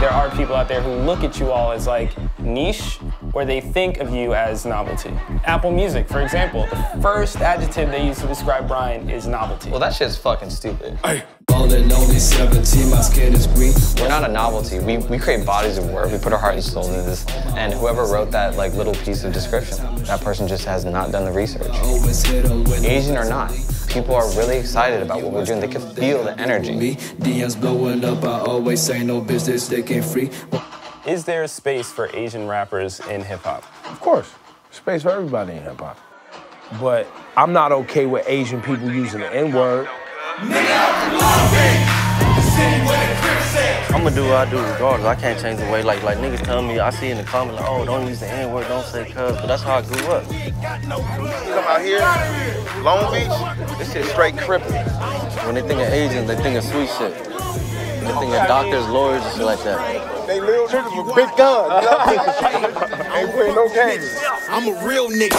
there are people out there who look at you all as like niche, or they think of you as novelty. Apple Music, for example, the first adjective they use to describe Brian is novelty. Well, that shit's fucking stupid. Hey. Only 17, my skin is green. We're not a novelty. We create bodies of work. We put our heart and soul into this. And whoever wrote that like little piece of description, that person just has not done the research. Asian or not, people are really excited about what we're doing. They can feel the energy. DMs blowing up, I always say no business, they can't free. Is there a space for Asian rappers in hip-hop? Of course, space for everybody in hip-hop. But I'm not okay with Asian people using the N-word. I'ma do what I do regardless. I can't change the way, like niggas tell me, I see in the comments, like, oh, don't use the N-word, don't say cuz, but that's how I grew up. You come out here, Long Beach, this shit straight crippin'. When they think of Asians, they think of sweet shit. They think of doctors, lawyers, and shit like that. They little niggas with big guns, you know? Ain't playing no games. I'm a real nigga.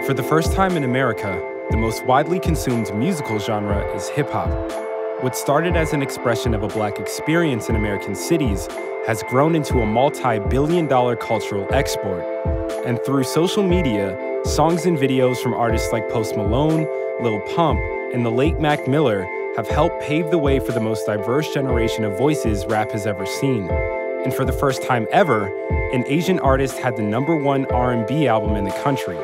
For the first time in America, the most widely consumed musical genre is hip-hop. What started as an expression of a black experience in American cities has grown into a multi-billion-dollar cultural export. And through social media, songs and videos from artists like Post Malone, Lil Pump, and the late Mac Miller have helped pave the way for the most diverse generation of voices rap has ever seen. And for the first time ever, an Asian artist had the #1 R&B album in the country.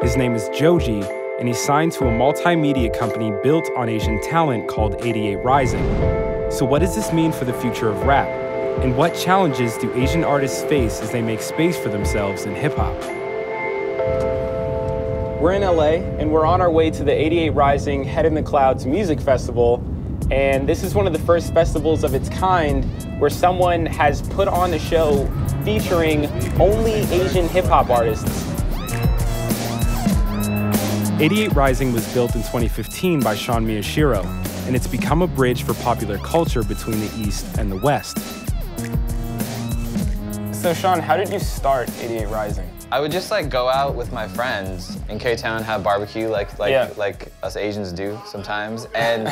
His name is Joji, and he's signed to a multimedia company built on Asian talent called 88rising. So what does this mean for the future of rap? And what challenges do Asian artists face as they make space for themselves in hip-hop? We're in LA, and we're on our way to the 88rising Head in the Clouds Music Festival. And this is one of the first festivals of its kind where someone has put on a show featuring only Asian hip-hop artists. 88rising was built in 2015 by Sean Miyashiro, and it's become a bridge for popular culture between the East and the West. So Sean, how did you start 88rising? I would just like go out with my friends in K-Town, have barbecue like us Asians do sometimes, and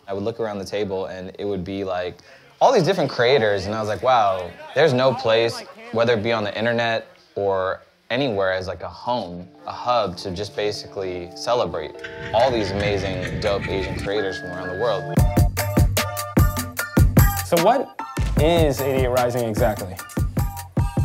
I would look around the table and it would be like all these different creators, and I was like, wow, there's no place, whether it be on the internet or anywhere, as like a home, a hub to just basically celebrate all these amazing, dope Asian creators from around the world. So what is 88rising exactly?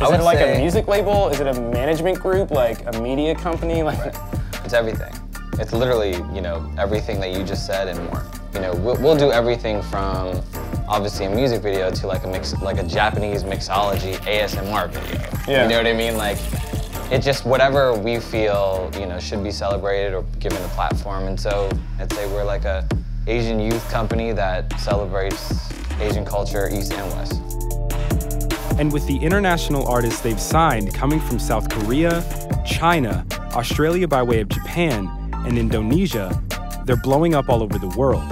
Is it like a music label? Is it a management group, like a media company? Like, it's everything. It's literally, you know, everything that you just said and more. You know, we'll do everything from obviously a music video to like a Japanese mixology ASMR video. Yeah. You know what I mean? Like, it's just whatever we feel, you know, should be celebrated or given a platform. And so I'd say we're like a Asian youth company that celebrates Asian culture, East and West. And with the international artists they've signed coming from South Korea, China, Australia by way of Japan, and Indonesia, they're blowing up all over the world.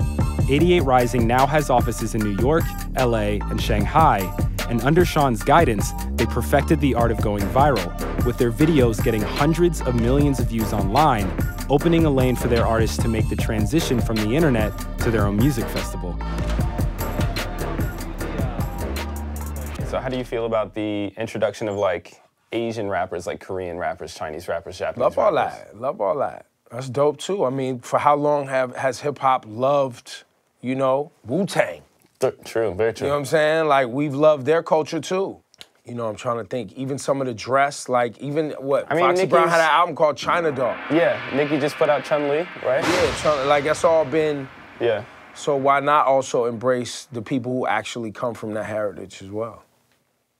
88rising now has offices in New York, LA, and Shanghai, and under Sean's guidance, they perfected the art of going viral, with their videos getting hundreds of millions of views online, opening a lane for their artists to make the transition from the internet to their own music festival. so how do you feel about the introduction of like Asian rappers, like Korean rappers, Chinese rappers, Japanese rappers? Love all that, love all that. That's dope too. I mean, for how long has hip hop loved, you know, Wu-Tang? True, very true. You know what I'm saying? Like, we've loved their culture too. You know, I'm trying to think. Even some of the dress, like even what, I mean, Foxy Brown had an album called China Dog. Yeah, Nicki just put out Chun-Li, right? Yeah, like that's all been. Yeah. So why not also embrace the people who actually come from that heritage as well?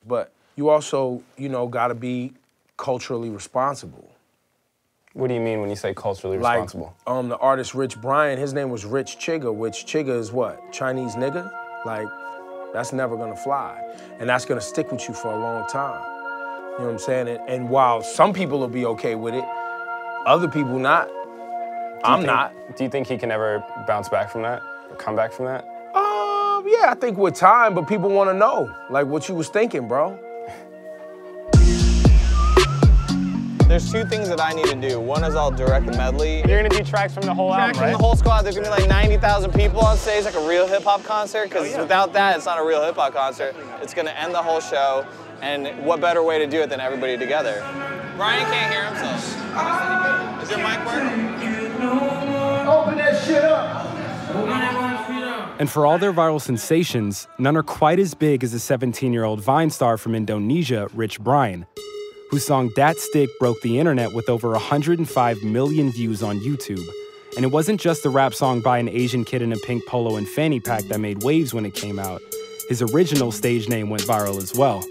But you also, you know, gotta be culturally responsible. What do you mean when you say culturally responsible? Like, the artist Rich Brian, his name was Rich Chigga, which Chigga is what? Chinese nigga? Like, that's never gonna fly. And that's gonna stick with you for a long time. You know what I'm saying? And while some people will be okay with it, other people not. I'm not. Do you think he can ever bounce back from that? Or come back from that? Yeah, I think with time, but people wanna know, like, what you was thinking, bro. There's two things that I need to do. One is I'll direct the medley. You're gonna do tracks from the whole album, From right? the whole squad. There's gonna be like 90,000 people on stage, like a real hip hop concert. Because without that, it's not a real hip hop concert. It's gonna end the whole show. And what better way to do it than everybody together? Brian can't hear himself. Is your mic working? Open that shit up. And for all their viral sensations, none are quite as big as the 17-year-old Vine star from Indonesia, Rich Brian, whose song Dat Stick broke the internet with over 105 million views on YouTube. And it wasn't just the rap song by an Asian kid in a pink polo and fanny pack that made waves when it came out. His original stage name went viral as well.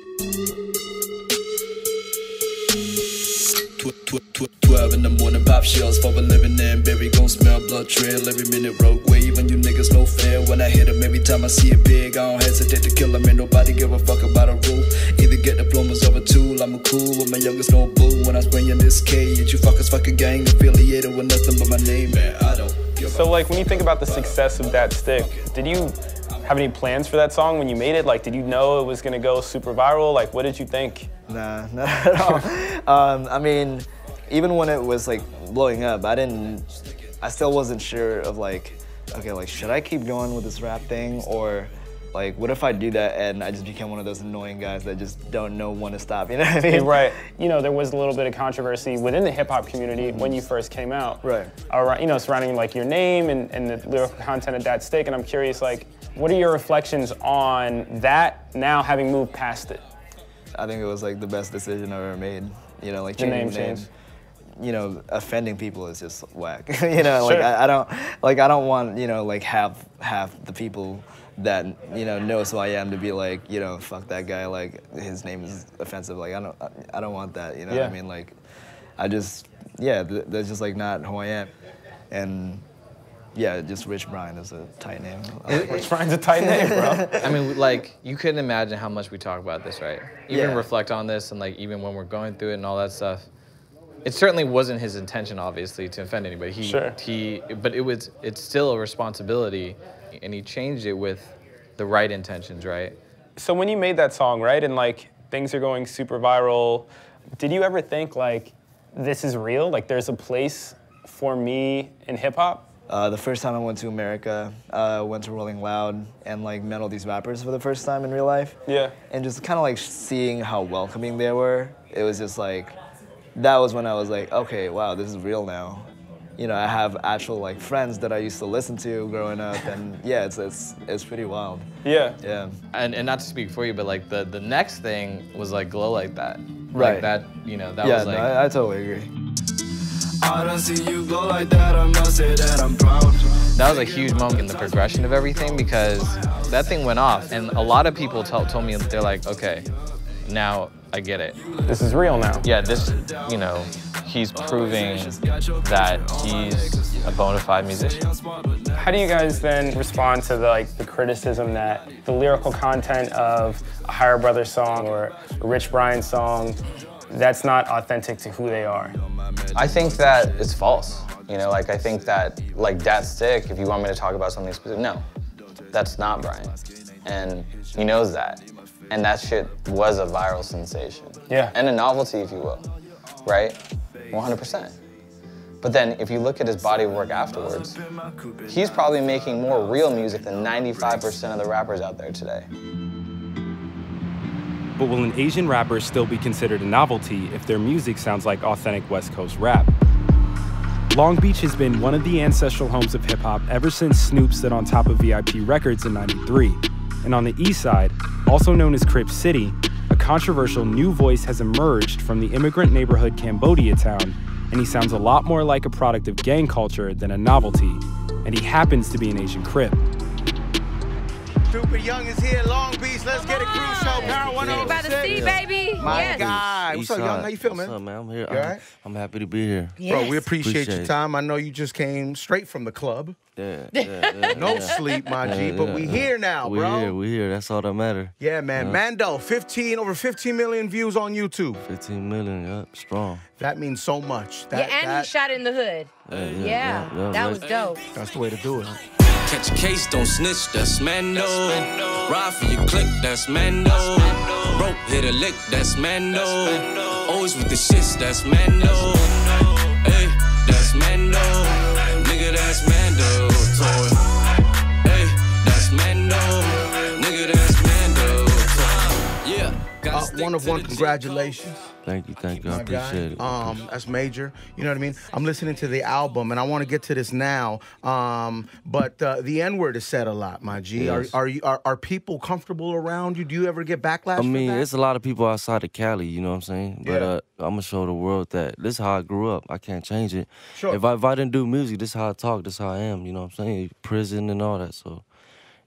12 in the morning, pop shells for a living and baby gon' smell blood trail every minute road wave and you niggas no fair. When I hit him, every time I see it big, I don't hesitate to kill him. Ain't nobody give a fuck about a rule. Either get diplomas or a tool. I'm cool with my youngest no boo. When I was bringing this K, you fuckers fucking gang affiliated with nothing but my name, man. I don't give So like when you think about the success of Dat Stick, did you have any plans for that song when you made it? Like, did you know it was gonna go super viral? Like, what did you think? Nah, not at all. I mean, even when it was like blowing up, I still wasn't sure of like, okay, like should I keep going with this rap thing, or like what if I do that and I just became one of those annoying guys that just don't know when to stop, you know what I mean? Right. You know, there was a little bit of controversy within the hip hop community when you first came out. Right. Around, you know, surrounding like your name and the lyrical content of Dat Stick, and I'm curious, like, what are your reflections on that now, having moved past it? I think it was like the best decision I've ever made. You know, like The name changing the name. change. You know, offending people is just whack. You know, Sure. like I don't want, you know, like half the people that, you know, knows who I am to be like, you know, fuck that guy, like his name is offensive. Like I don't want that, you know what I mean? Like that's just like not who I am. And yeah, just Rich Brian is a tight name. Rich Brian's a tight name, bro. I mean, like, you couldn't imagine how much we talk about this, right? Even reflect on this, and like, even when we're going through it and all that stuff. It certainly wasn't his intention, obviously, to offend anybody. But it's still a responsibility, and he changed it with the right intentions, right? So when you made that song, right, and like things are going super viral, did you ever think like, this is real? Like there's a place for me in hip hop? The first time I went to America, went to Rolling Loud and like met all these rappers for the first time in real life. Yeah. And just kind of like seeing how welcoming they were, it was just like, that was when I was like, okay, wow, this is real now. You know, I have actual like friends that I used to listen to growing up, and yeah, it's pretty wild. Yeah. Yeah. And not to speak for you, but like the next thing was like Glow Like That. Right. Like that, you know, that was like. Yeah, no, I totally agree. I don't see you go like that, I must say that I'm proud. That was a huge moment in the progression of everything, because that thing went off, and a lot of people told me, they're like, okay, now I get it. This is real now. Yeah, this, you know, he's proving that he's a bona fide musician. How do you guys then respond to the criticism that the lyrical content of a Higher Brother song or a Rich Brian song, that's not authentic to who they are? I think that it's false. You know, like I think that, like Dat Stick, if you want me to talk about something specific, no, that's not Brian. And he knows that. And that shit was a viral sensation. Yeah. And a novelty, if you will, right? 100%. But then if you look at his body of work afterwards, he's probably making more real music than 95% of the rappers out there today. But will an Asian rapper still be considered a novelty if their music sounds like authentic West Coast rap? Long Beach has been one of the ancestral homes of hip-hop ever since Snoop stood on top of VIP Records in '93. And on the east side, also known as Crip City, a controversial new voice has emerged from the immigrant neighborhood Cambodia town, and he sounds a lot more like a product of gang culture than a novelty, and he happens to be an Asian Crip. Super Young is here, Long Beach. Let's get a cruise show. Power 106. By the sea, baby. My guy. What's up, Young? How you feeling, man? What's up, man? I'm here. You all right? I'm happy to be here. Yes. Bro, we appreciate your it. time. I know you just came straight from the club. Yeah. No sleep, my G, but we here now, bro. We here. That's all that matters. Yeah, man. Mando, over 15 million views on YouTube. 15 million, yep, strong. That means so much. He shot in the hood. Yeah, that was dope. That's the way to do it. Catch a case, don't snitch, that's Mando. Ride for your click, that's Mando. Rope hit a lick, that's Mando. Always with the shits, that's Mando. Hey, that's Mando. Nigga, that's Mando. Toy. Hey, that's Mando. Nigga, that's Mando. Yeah. One of one, congratulations. Thank you, I appreciate it. That's major. You know what I mean? I'm listening to the album, and I want to get to this now. But the N-word is said a lot, my G. Yes. Are people comfortable around you? Do you ever get backlash? I mean, for that? it's a lot of people outside of Cali, you know what I'm saying? But Yeah. I'm gonna show the world that this is how I grew up. I can't change it. Sure. If I didn't do music, this is how I talk, this is how I am, you know what I'm saying? Prison and all that, so.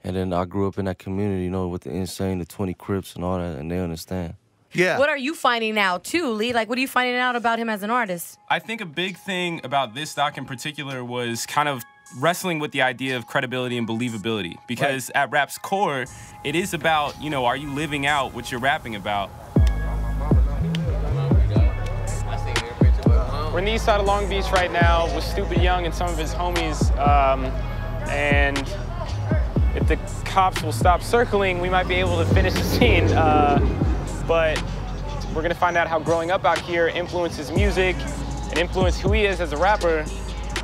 And then I grew up in that community, you know, with the insane, the 20 Crips and all that, and they understand. Yeah. What are you finding out too, Lee? Like, what are you finding out about him as an artist? I think a big thing about this doc in particular was kind of wrestling with the idea of credibility and believability. Because at rap's core, it is about, you know, are you living out what you're rapping about? We're in the east side of Long Beach right now with Stupid Young and some of his homies. And if the cops will stop circling, we might be able to finish the scene. But we're gonna find out how growing up out here influences music and influenced who he is as a rapper.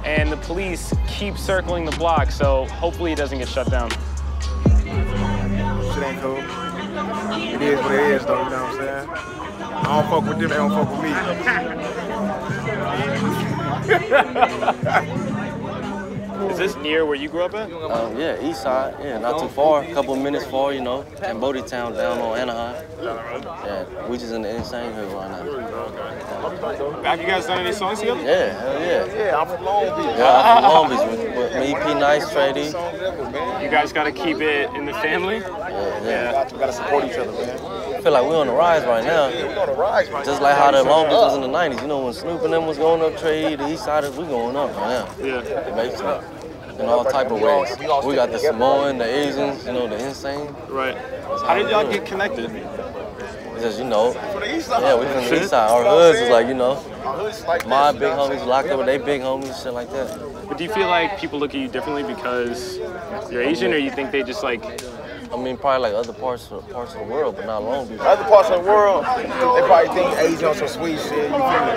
And the police keep circling the block, so hopefully it doesn't get shut down. Shit ain't cool. It is what it is, though, you know what I'm saying? I don't fuck with them, they don't fuck with me. Is this near where you grew up at? Yeah, east side, yeah, not too far, a couple of minutes far, you know. Cambodia town down on Anaheim. Yeah, we just in the insane hood right now. Have you guys done any songs together? Yeah, hell yeah. Yeah, I'm from Long Beach. Yeah, I'm from Long Beach with me, P Nice, Trady. You guys gotta keep it in the family? Yeah. We gotta support each other, man. I feel like we're on the rise right now. Yeah, we on the rise right Just now. like how the Long Beach was in the 90s. You know, when Snoop and them was going up trade, the east siders, we going up right now. Yeah. Basically. In all type of ways. We got the Samoan, the Asians, you know, the insane. Right. How did y'all get connected? Just, you know, From the east side. yeah, we from the east side. Our hoods is like, you know, my big homies locked up with they big homies, shit like that. But do you feel like people look at you differently because you're Asian, or you think they just like... I mean, probably like other parts of the world, but not Long Beach. Other parts of the world, they probably think Asian on some sweet shit. You feel me?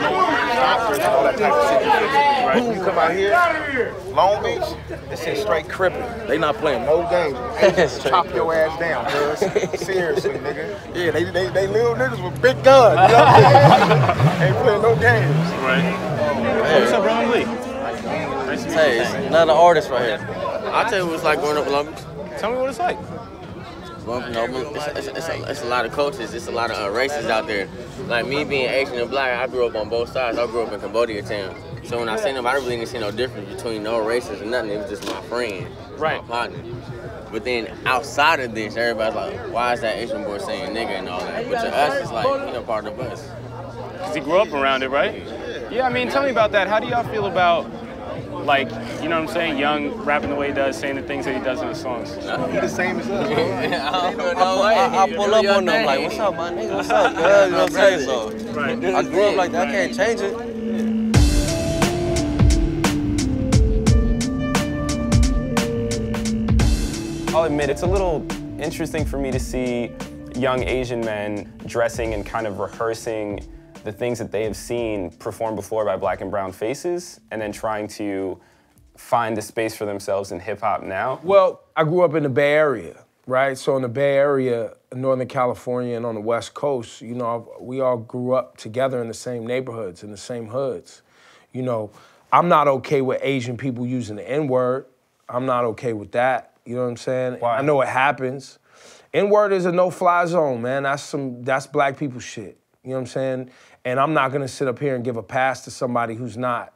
Doctors and all that type of shit. You feel me? Right. You come out here, Long Beach, this shit straight crippin'. They not playing no games. Asians chop your ass down, cuz. Seriously, nigga. Yeah, they little niggas with big guns. You know what I'm saying? Ain't playing no games. Right. Hey, What's up, Ron Lee? Nice to meet you. Hey, it's not an artist right here. I'll tell you what it's like growing up in Long Beach. Tell me what it's like. Well, you know, it's a lot of cultures, it's a lot of races out there. Like me being Asian and black, I grew up on both sides. I grew up in Cambodia town. So when I seen them, I really didn't see no difference between no races or nothing. It was just my friend, my partner. But then outside of this, everybody's like, why is that Asian boy saying nigga and all that? But to us, it's like, you know, part of us. Because he grew up around it, right? Yeah, I mean, tell me about that. How do y'all feel about, like, you know what I'm saying, Young rapping the way he does, saying the things that he does in his songs? He the same as us. I pull up on them like, what's up, my nigga? What's up, girl? You know what I'm saying? So, I grew up like that. I can't change it. I'll admit, it's a little interesting for me to see young Asian men dressing and kind of rehearsing the things that they have seen performed before by black and brown faces, and then trying to find a space for themselves in hip hop now. Well, I grew up in the Bay Area, right? So in the Bay Area, Northern California and on the West Coast, you know, we all grew up together in the same neighborhoods, in the same hoods. You know, I'm not okay with Asian people using the N-word. I'm not okay with that. You know what I'm saying? Why? I know it happens. N-word is a no-fly zone, man. That's black people shit. You know what I'm saying? And I'm not gonna sit up here and give a pass to somebody who's not.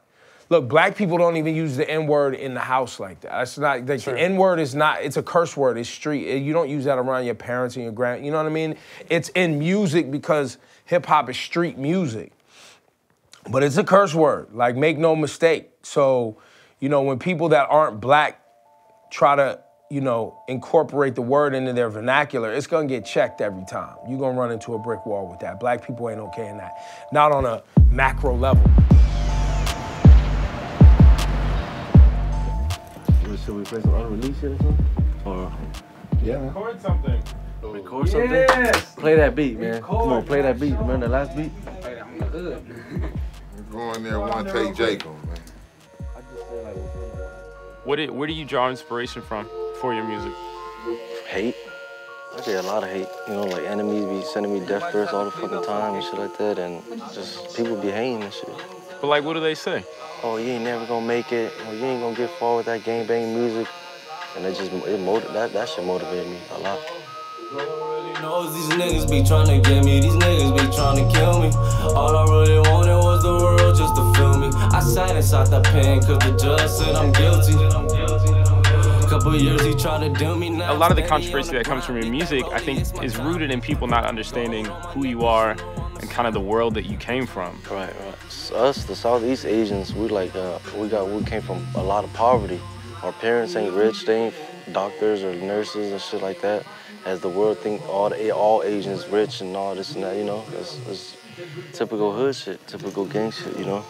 Look, black people don't even use the N-word in the house like that. That's not, like, the N-word is not, it's a curse word, it's street. You don't use that around your parents and your grand, you know what I mean? It's in music because hip hop is street music. But it's a curse word, like, make no mistake. So, you know, when people that aren't black try to, you know, incorporate the word into their vernacular, it's gonna get checked every time. You're gonna run into a brick wall with that. Black people ain't okay in that. Not on a macro level. Should we play some unreleased shit or something? Or, yeah. Record something. Record something? Yes! Play that beat, man. Come on, play that beat. Remember the last beat? Go in there, one take Jacob, man. Where do you draw inspiration from for your music? Hate. I get a lot of hate. You know, like enemies be sending me death threats all the fucking time and shit like that, and just people be hating and shit. But like, what do they say? Oh, you ain't never gonna make it. Or you ain't gonna get far with that gangbang music. And that shit motivated me a lot. Knows these niggas be trying to get me, these niggas be trying to kill me. All I really wanted was the world just to feel me. I sat inside the pen cause the judge said I'm guilty. Couple years he tried to do me now. A lot of the controversy that comes from your music, I think, is rooted in people not understanding who you are and kind of the world that you came from. Right. So us, the Southeast Asians, we came from a lot of poverty. Our parents ain't rich, they ain't doctors or nurses and shit like that. As the world think all Asians rich and all this and that, you know. It's typical hood shit, typical gang shit, you know.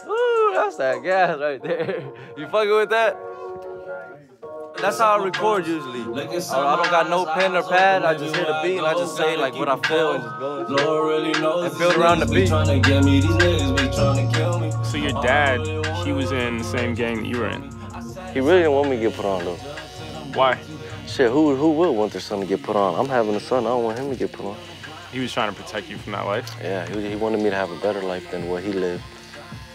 Ooh, that's that gas right there. You fucking with that? That's how I record usually. I don't got no pen or pad, I just hear the beat and I just say like what I feel and just go and build around the beat. So your dad, he was in the same gang that you were in? He really didn't want me to get put on though. Why? Shit, who would want their son to get put on? I'm having a son, I don't want him to get put on. He was trying to protect you from that life? Yeah, he wanted me to have a better life than what he lived.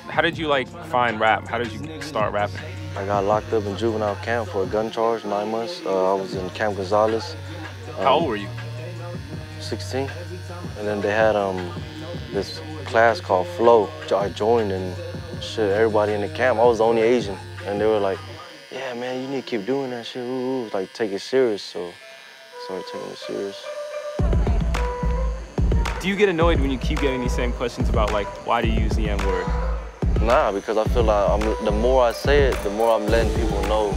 How did you like find rap? How did you start rapping? I got locked up in juvenile camp for a gun charge, 9 months. I was in Camp Gonzales. How old were you? 16. And then they had this class called Flow. I joined and shit, everybody in the camp, I was the only Asian. And they were like, yeah, man, you need to keep doing that shit. Ooh, like, take it serious. So I started taking it serious. Do you get annoyed when you keep getting these same questions about, like, why do you use the N-word? Nah, because I feel like the more I say it, the more I'm letting people know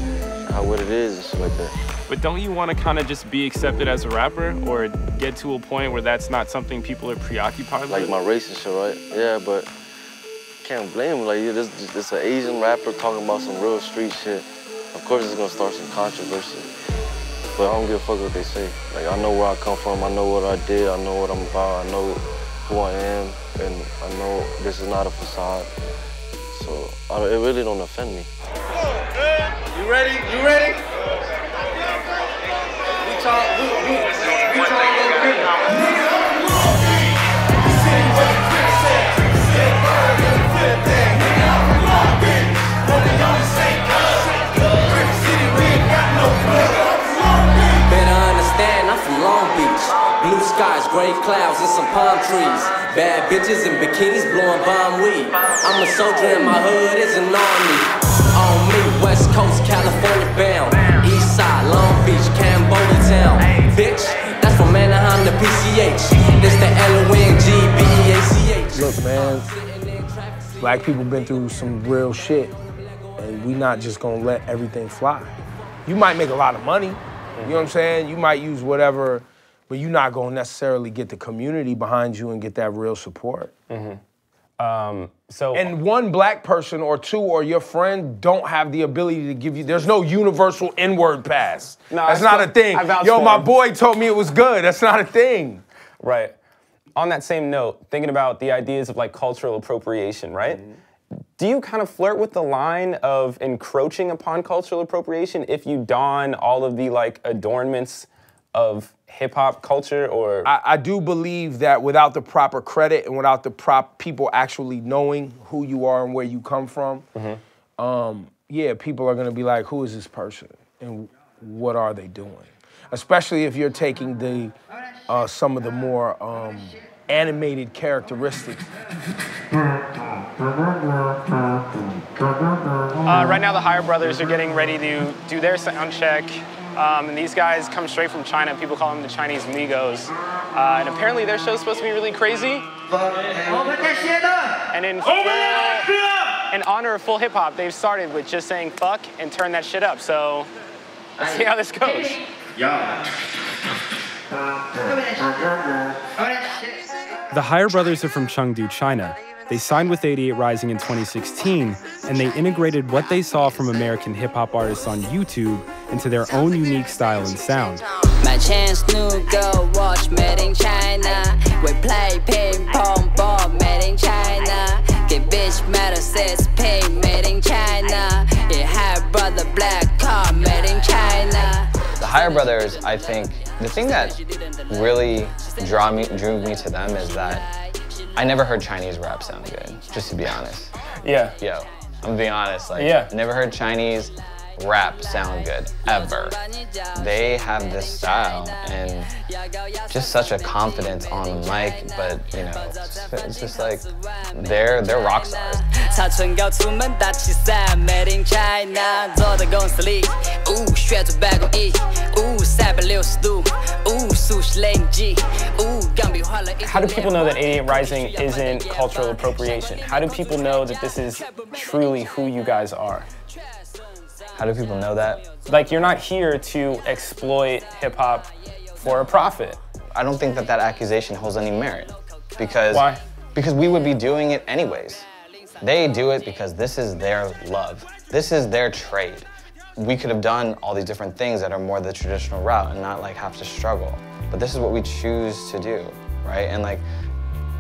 what it is and shit like that. But don't you want to kind of just be accepted as a rapper or get to a point where that's not something people are preoccupied with? Like my race and shit, right? Yeah, but can't blame him. Like, this an Asian rapper talking about some real street shit. Of course it's gonna start some controversy. But I don't give a fuck what they say. Like, I know where I come from, I know what I did, I know what I'm about, I know who I am, and I know this is not a facade. So it really don't offend me. You ready? You ready? We talk Better understand, I'm from Long Beach. Blue skies, gray clouds, and some palm trees. Bad bitches in bikinis blowing bomb weed. I'm a soldier and my hood is an army. On me, West Coast, California bound. East side, Long Beach, Cambodia town. Bitch, that's from Anaheim to PCH. This the LONGBEACH. Look, man, black people been through some real shit, and we not just gonna let everything fly. You might make a lot of money, you know what I'm saying? You might use whatever, but you're not gonna necessarily get the community behind you and get that real support. And one black person or two or your friend don't have the ability to give you, there's no universal N-word pass. No, that's not a thing. Yo, my boy told me it was good. That's not a thing. Right. On that same note, thinking about the ideas of like cultural appropriation, right? Do you kind of flirt with the line of encroaching upon cultural appropriation if you don all of the like adornments of hip-hop culture, or? I do believe that without the proper credit and without the people actually knowing who you are and where you come from, yeah, people are gonna be like, who is this person and what are they doing? Especially if you're taking the some of the more animated characteristics. Right now the Higher Brothers are getting ready to do their sound check. And these guys come straight from China. People call them the Chinese Migos. And apparently their show's supposed to be really crazy. And in honor of full hip hop, they've started with just saying fuck and turn that shit up. So let's see how this goes. The Higher Brothers are from Chengdu, China. They signed with 88rising in 2016, and they integrated what they saw from American hip-hop artists on YouTube into their own unique style and sound. Magic chain snooker watch made in China. We play ping pong ball made in China. Get bitch metal says pay made in China. Yeah, higher brother black car made in China. The Higher Brothers, I think, the thing that really drew me to them is that I never heard Chinese rap sound good, just to be honest. Yeah. Yo, I'm being honest, like, yeah. Never heard Chinese rap sound good, ever. They have this style and just such a confidence on the mic, but you know, it's just like, they're rock stars. How do people know that 88rising isn't cultural appropriation? How do people know that this is truly who you guys are? How do people know that? Like, you're not here to exploit hip-hop for a profit. I don't think that that accusation holds any merit. Because, why? Because we would be doing it anyways. They do it because this is their love. This is their trade. We could have done all these different things that are more the traditional route and not like have to struggle. But this is what we choose to do, right? And like,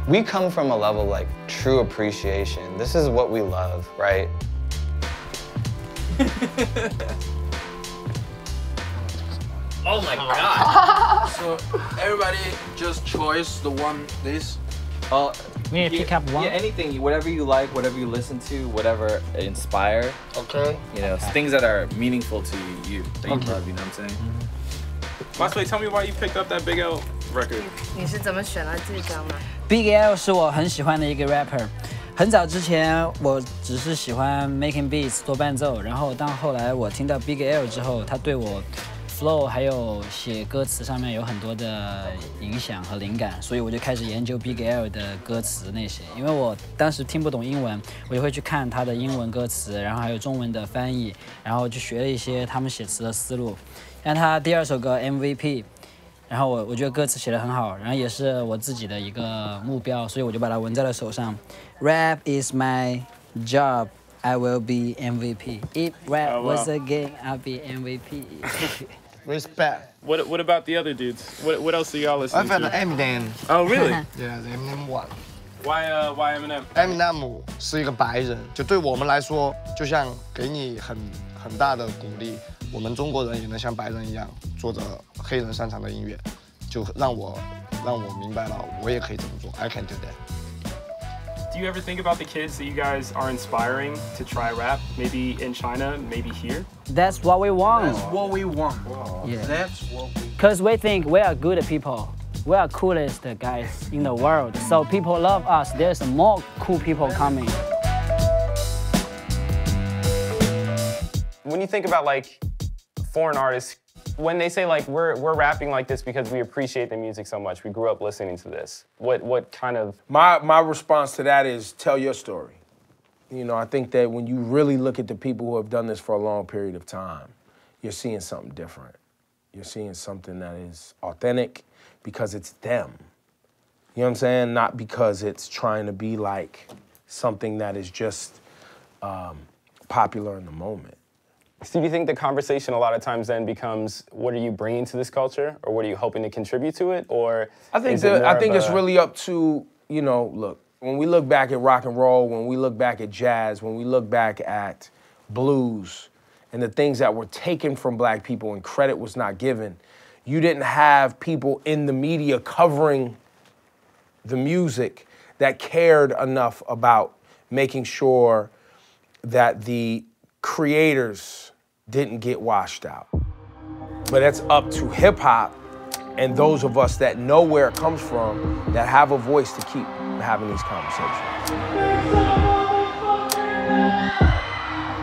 we come from a level of like true appreciation. This is what we love, right? Oh my God. So everybody just choose the one, this? We need to pick up one. Yeah, anything, whatever you like, whatever you listen to, whatever inspire. Okay. You know, things that are meaningful to you, that you love, you know what I'm saying? Masway, tell me why you picked up that Big L record. 你是怎么选到这张吗 Big L 是我很喜欢的一个 rapper。很早之前我只是喜欢 making beats 做伴奏，然后当后来我听到 Big L 之后，他对我 flow 还有写歌词上面有很多的影响和灵感，所以我就开始研究 Big L 的歌词那些。因为我当时听不懂英文，我就会去看他的英文歌词，然后还有中文的翻译，然后就学了一些他们写词的思路。像他第二首歌 MVP。 然后我觉得歌词写得很好，然后也是我自己的一个目标，所以我就把它纹在了手上。Rap is my job, I will be MVP. If rap was a game, I'll be MVP. Respect. What about the other dudes? What else are y'all listening to? I've had Eminem. Oh really? Yeah, the Eminem one. Why Eminem? Eminem 是一个白人，就对我们来说，就像给你很大的鼓励。 我们中国人也能像白人一样做着黑人擅长的音乐，就让我明白了，我也可以这么做。I can do that. Do you ever think about the kids that you guys are inspiring to try rap? Maybe in China, maybe here? That's what we want. That's what we want. Yeah. That's what we want. Because we think we are good people. We are coolest guys in the world. So people love us. There's more cool people coming. When you think about like foreign artists, when they say like we're rapping like this because we appreciate the music so much, we grew up listening to this. What kind of? My response to that is tell your story. You know, I think that when you really look at the people who have done this for a long period of time, you're seeing something different. You're seeing something that is authentic because it's them. You know what I'm saying? Not because it's trying to be like something that is just popular in the moment. So do you think the conversation a lot of times then becomes, what are you bringing to this culture, or what are you hoping to contribute to it, or? I think it's really up to, you know, look, when we look back at rock and roll, when we look back at jazz, when we look back at blues, and the things that were taken from black people and credit was not given, you didn't have people in the media covering the music that cared enough about making sure that the creators didn't get washed out. But it's up to hip hop and those of us that know where it comes from, that have a voice to keep having these conversations.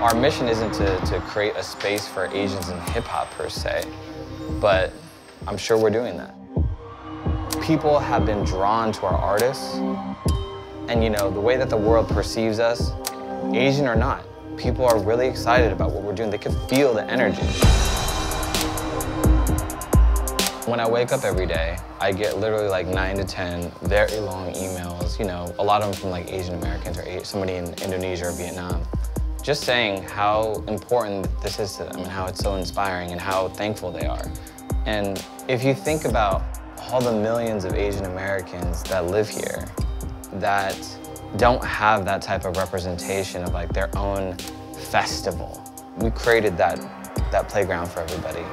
Our mission isn't to create a space for Asians in hip hop per se, but I'm sure we're doing that. People have been drawn to our artists, and you know, the way that the world perceives us, Asian or not, people are really excited about what we're doing. They can feel the energy. When I wake up every day, I get literally like 9 to 10 very long emails, you know, a lot of them from like Asian Americans or somebody in Indonesia or Vietnam, just saying how important this is to them and how it's so inspiring and how thankful they are. And If you think about all the millions of Asian Americans that live here that don't have that type of representation of like their own festival, we created that playground for everybody.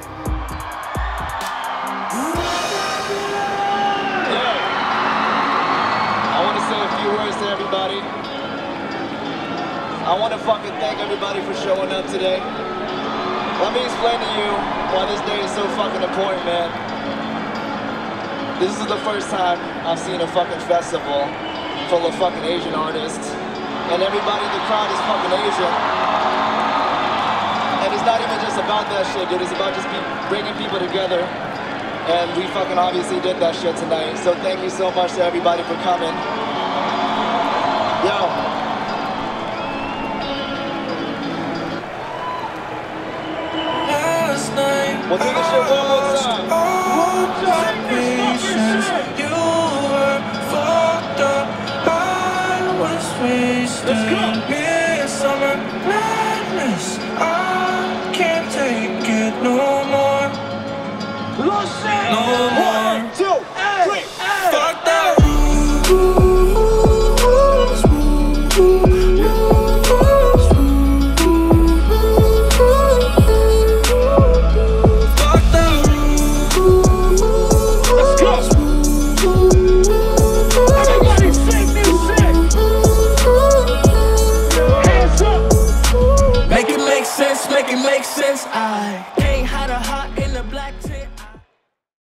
I want to say a few words to everybody. I want to fucking thank everybody for showing up today. Let me explain to you why this day is so fucking important, man. This is the first time I've seen a fucking festival full of fucking Asian artists, and everybody in the crowd is fucking Asian. And it's not even just about that shit, dude. It's about just bringing people together. And we fucking obviously did that shit tonight. So thank you so much to everybody for coming. Yo. We'll do this shit one more time. You were fucked up. I was wasted. Midsummer madness. I can't take it no more. No more.